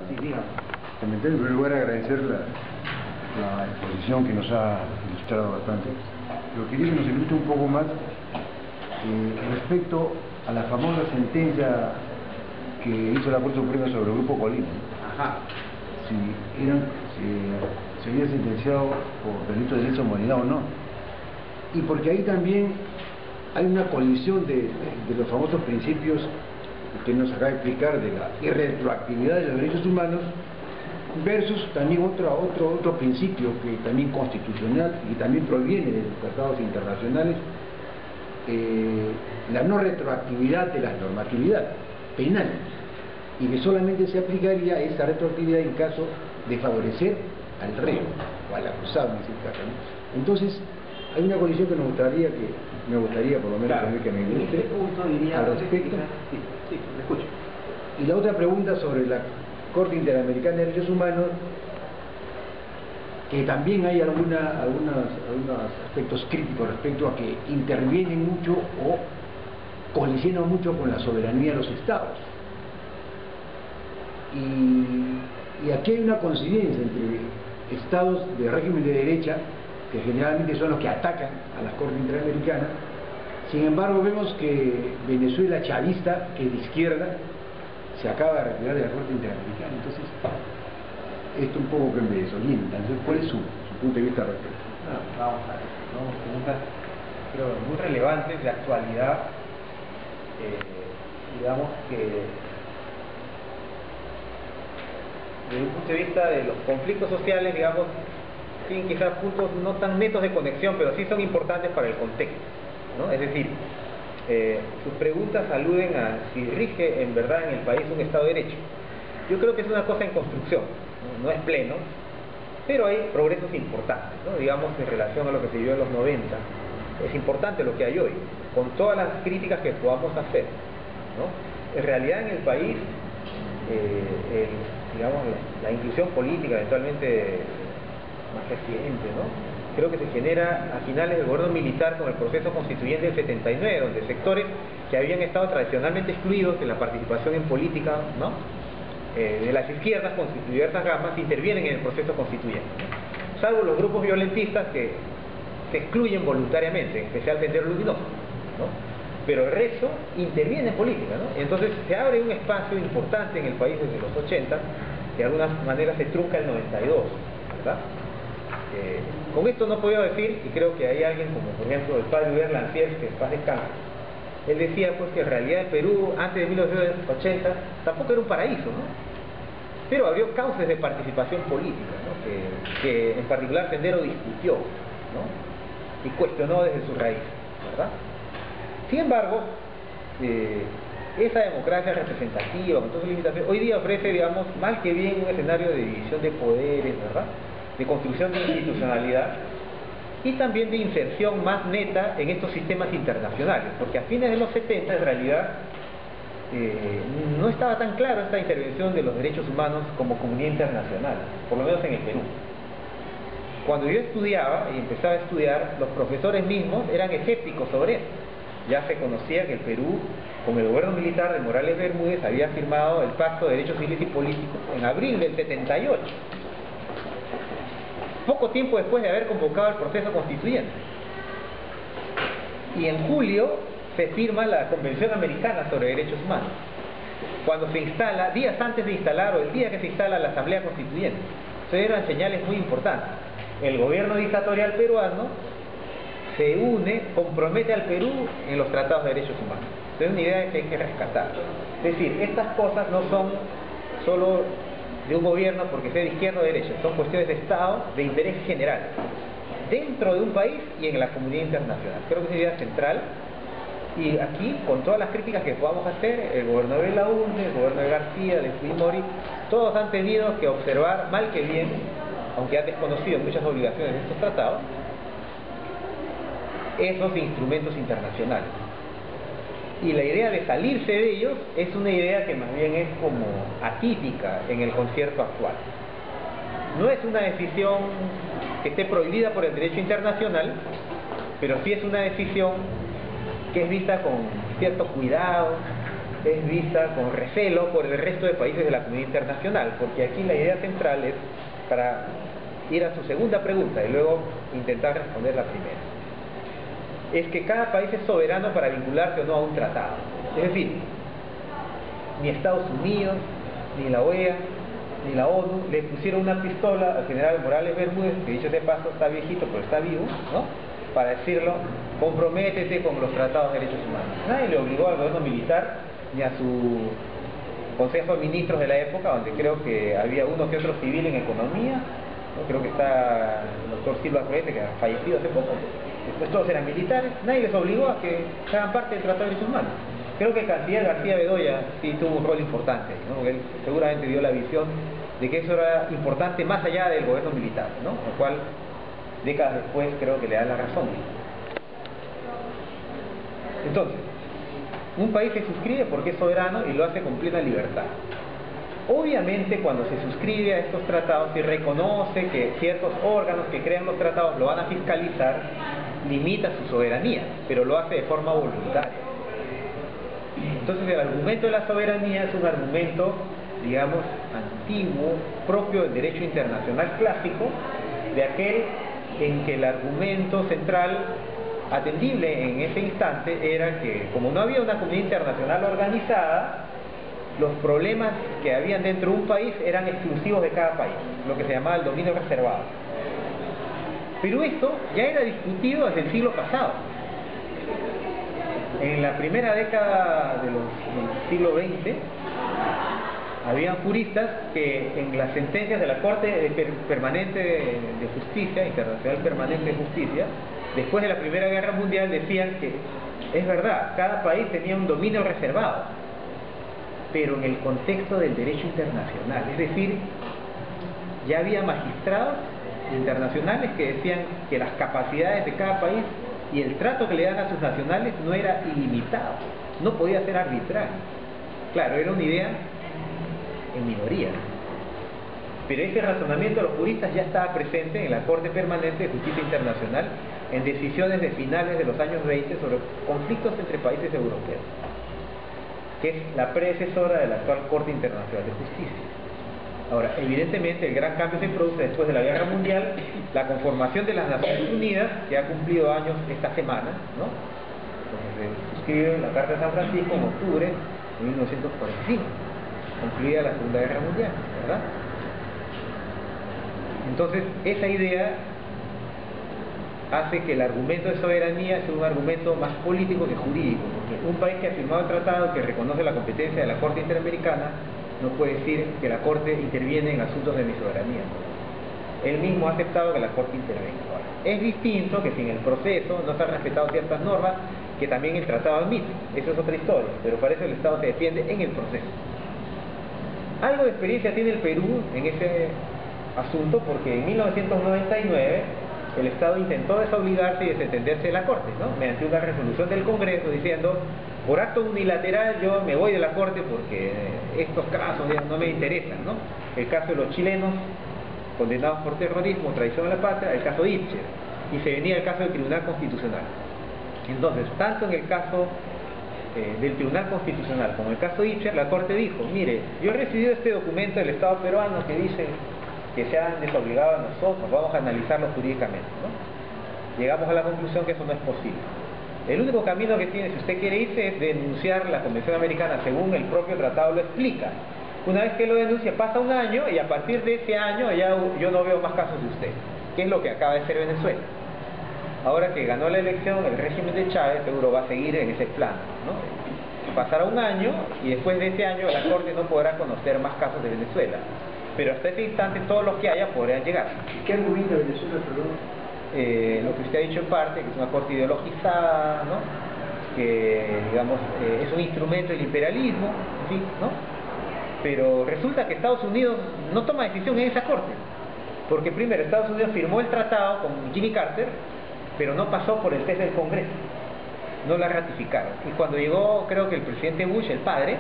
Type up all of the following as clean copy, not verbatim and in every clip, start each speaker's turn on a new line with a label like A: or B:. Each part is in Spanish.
A: Sí, dígame.
B: En primer lugar, agradecer la exposición que nos ha ilustrado bastante. Pero quería que nos ilustre un poco más respecto a la famosa sentencia que hizo la Corte Suprema sobre el Grupo Colina.
A: Ajá.
B: Si se había sentenciado por delito de lesa humanidad o no. Y porque ahí también hay una colisión de los famosos principios que nos acaba de explicar de la irretroactividad de los derechos humanos versus también otro principio que también constitucional y también proviene de los tratados internacionales, la no retroactividad de la normatividad penal, y que solamente se aplicaría esa retroactividad en caso de favorecer al reo o al acusado en ese caso, ¿no? Entonces hay una colisión que me gustaría por lo menos
A: Claro.
B: que me ilustre al respecto.
A: Sí, me escucho.
B: Y la otra pregunta sobre la Corte Interamericana de Derechos Humanos, que también hay algunos aspectos críticos respecto a que intervienen mucho o colisionan mucho con la soberanía de los estados. Y aquí hay una coincidencia entre estados de régimen de derecha, que generalmente son los que atacan a la Corte Interamericana. Sin embargo, vemos que Venezuela chavista, que es de izquierda, se acaba de retirar de la Corte Interamericana. Entonces, esto un poco que me desorienta. Entonces, ¿cuál es su punto de vista al respecto?
A: Vamos a ver, son preguntas creo muy relevantes de actualidad. Digamos que desde un punto de vista de los conflictos sociales, digamos, tienen quizás puntos no tan netos de conexión, pero sí son importantes para el contexto, ¿no? Es decir, sus preguntas aluden a si rige en verdad en el país un Estado de Derecho. Yo creo que es una cosa en construcción, no es pleno, pero hay progresos importantes, ¿no? Digamos, en relación a lo que se vio en los 90, es importante lo que hay hoy, con todas las críticas que podamos hacer, ¿no? En realidad en el país, digamos, la inclusión política eventualmente más reciente, ¿no? Creo que se genera a finales del gobierno militar con el proceso constituyente del 79, donde sectores que habían estado tradicionalmente excluidos de la participación en política, ¿no? De las izquierdas con diversas gamas intervienen en el proceso constituyente, ¿no? Salvo los grupos violentistas que se excluyen voluntariamente, en especial Sendero Luminoso, ¿no? Pero el resto interviene en política, ¿no? Entonces se abre un espacio importante en el país desde los 80, que de alguna manera se trunca el 92, ¿verdad? Con esto no puedo decir, y creo que hay alguien como por ejemplo el padre Luis Lanciers, que en paz descanse, él decía pues que en realidad el Perú antes de 1980 tampoco era un paraíso, ¿no? Pero abrió cauces de participación política, ¿no? que en particular Sendero discutió, ¿no? Y cuestionó desde su raíz, ¿verdad? Sin embargo, esa democracia representativa con todas sus limitaciones hoy día ofrece, digamos, mal que bien un escenario de división de poderes, ¿verdad? De construcción de institucionalidad y también de inserción más neta en estos sistemas internacionales, porque a fines de los 70 en realidad no estaba tan claro esta intervención de los derechos humanos como comunidad internacional, por lo menos en el Perú. Cuando yo estudiaba y empezaba a estudiar, los profesores mismos eran escépticos sobre esto. Ya se conocía que el Perú, con el gobierno militar de Morales Bermúdez, había firmado el Pacto de Derechos Civiles y Políticos en abril del 78. Poco tiempo después de haber convocado el proceso constituyente. Y en julio se firma la Convención Americana sobre Derechos Humanos, cuando se instala, días antes de instalar o el día que se instala la Asamblea Constituyente. Eso eran señales muy importantes. El gobierno dictatorial peruano se une, compromete al Perú en los tratados de derechos humanos. Entonces es una idea que hay que rescatar. Es decir, estas cosas no son solo de un gobierno porque sea de izquierda o de derecha, son cuestiones de Estado de interés general, dentro de un país y en la comunidad internacional. Creo que es una idea central, y aquí, con todas las críticas que podamos hacer, el gobierno de Belaúnde, el gobierno de García, de Fujimori, todos han tenido que observar, mal que bien, aunque han desconocido muchas obligaciones de estos tratados, esos instrumentos internacionales. Y la idea de salirse de ellos es una idea que más bien es como atípica en el concierto actual. No es una decisión que esté prohibida por el derecho internacional, pero sí es una decisión que es vista con cierto cuidado, es vista con recelo por el resto de países de la comunidad internacional, porque aquí la idea central es, para ir a su segunda pregunta y luego intentar responder la primera, es que cada país es soberano para vincularse o no a un tratado. Es decir, ni Estados Unidos, ni la OEA, ni la ONU le pusieron una pistola al general Morales Bermúdez, que dicho de paso está viejito pero está vivo, ¿no?, para decirlo, comprométete con los tratados de derechos humanos. Nadie le obligó al gobierno militar ni a su consejo de ministros de la época, donde creo que había uno que otro civil en economía, ¿no? Creo que está el doctor Silva Cohete, que ha fallecido hace poco. Después todos eran militares, nadie les obligó a que hagan parte del Tratado de Derechos Humanos. Creo que el canciller García Bedoya sí tuvo un rol importante, ¿no?, porque él seguramente dio la visión de que eso era importante más allá del gobierno militar, ¿no?, lo cual décadas después creo que le da la razón. Entonces, un país se suscribe porque es soberano y lo hace con plena libertad. Obviamente, cuando se suscribe a estos tratados y reconoce que ciertos órganos que crean los tratados lo van a fiscalizar, limita su soberanía, pero lo hace de forma voluntaria. Entonces, el argumento de la soberanía es un argumento, digamos, antiguo, propio del derecho internacional clásico, de aquel en que el argumento central atendible en ese instante era que, como no había una comunidad internacional organizada, los problemas que habían dentro de un país eran exclusivos de cada país, lo que se llamaba el dominio reservado. Pero esto ya era discutido desde el siglo pasado. En la primera década del siglo XX, habían juristas que en las sentencias de la Corte Permanente de Justicia, Internacional Permanente de Justicia, después de la Primera Guerra Mundial, decían que es verdad, cada país tenía un dominio reservado, pero en el contexto del derecho internacional. Es decir, ya había magistrados internacionales que decían que las capacidades de cada país y el trato que le dan a sus nacionales no era ilimitado, no podía ser arbitrario. Claro, era una idea en minoría, pero ese razonamiento de los juristas ya estaba presente en la Corte Permanente de Justicia Internacional en decisiones de finales de los años 20 sobre conflictos entre países europeos, que es la predecesora de la actual Corte Internacional de Justicia. Ahora, evidentemente el gran cambio se produce después de la Guerra Mundial, la conformación de las Naciones Unidas, que ha cumplido años esta semana, ¿no? Entonces, se suscribe la Carta de San Francisco en octubre de 1945, concluida la Segunda Guerra Mundial, ¿verdad? Entonces, esa idea hace que el argumento de soberanía sea un argumento más político que jurídico, porque un país que ha firmado el tratado, que reconoce la competencia de la Corte Interamericana, no puede decir que la Corte interviene en asuntos de mi soberanía. Él mismo ha aceptado que la Corte intervenga. Ahora, es distinto que si en el proceso no se han respetado ciertas normas que también el tratado admite. Eso es otra historia, pero para eso el Estado se defiende en el proceso. Algo de experiencia tiene el Perú en ese asunto, porque en 1999 el Estado intentó desobligarse y desentenderse de la Corte, ¿no?, mediante una resolución del Congreso diciendo: por acto unilateral yo me voy de la Corte porque estos casos ya no me interesan, ¿no? El caso de los chilenos condenados por terrorismo, traición a la patria, el caso Itcher, y se venía el caso del Tribunal Constitucional. Entonces, tanto en el caso del Tribunal Constitucional como en el caso Itcher, la Corte dijo: mire, yo he recibido este documento del Estado peruano que dice que se han desobligado a nosotros, vamos a analizarlo jurídicamente, ¿no? Llegamos a la conclusión que eso no es posible. El único camino que tiene, si usted quiere irse, es denunciar la Convención Americana, según el propio tratado lo explica. Una vez que lo denuncia, pasa un año, y a partir de ese año ya yo no veo más casos de usted, que es lo que acaba de hacer Venezuela. Ahora que ganó la elección, el régimen de Chávez seguro va a seguir en ese plan, ¿no? Pasará un año, y después de ese año la Corte no podrá conocer más casos de Venezuela. Pero hasta ese instante todos los que haya podrían llegar.
B: ¿Qué argumenta Venezuela, perdón?
A: Lo que usted ha dicho en parte, que es una corte ideologizada, ¿no?, que, digamos, es un instrumento del imperialismo, en fin, ¿no? Pero resulta que Estados Unidos no toma decisión en esa corte, porque primero Estados Unidos firmó el tratado con Jimmy Carter, pero no pasó por el test del Congreso, no la ratificaron. Y cuando llegó, creo que el presidente Bush, el padre,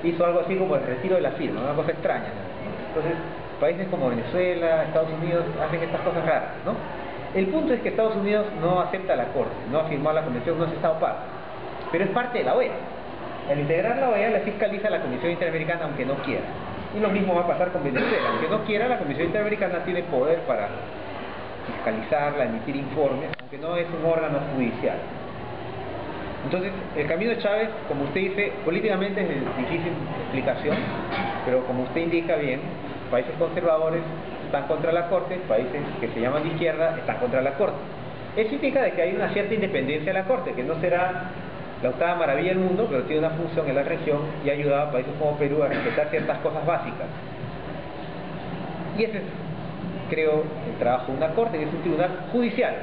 A: hizo algo así como el retiro de la firma, una cosa extraña, ¿no? Entonces, países como Venezuela, Estados Unidos, hacen estas cosas raras, ¿no? El punto es que Estados Unidos no acepta la Corte, no ha firmado la Convención, no es Estado parte, pero es parte de la OEA. Al integrar la OEA, la fiscaliza la Comisión Interamericana aunque no quiera. Y lo mismo va a pasar con Venezuela. Aunque no quiera, la Comisión Interamericana tiene poder para fiscalizarla, emitir informes, aunque no es un órgano judicial. Entonces, el camino de Chávez, como usted dice, políticamente es de difícil explicación, pero como usted indica bien, países conservadores están contra la Corte, países que se llaman de izquierda están contra la Corte. Eso implica de que hay una cierta independencia de la Corte, que no será la octava maravilla del mundo, pero tiene una función en la región y ha ayudado a países como Perú a respetar ciertas cosas básicas. Y ese es, creo, el trabajo de una Corte, que es un tribunal judicial.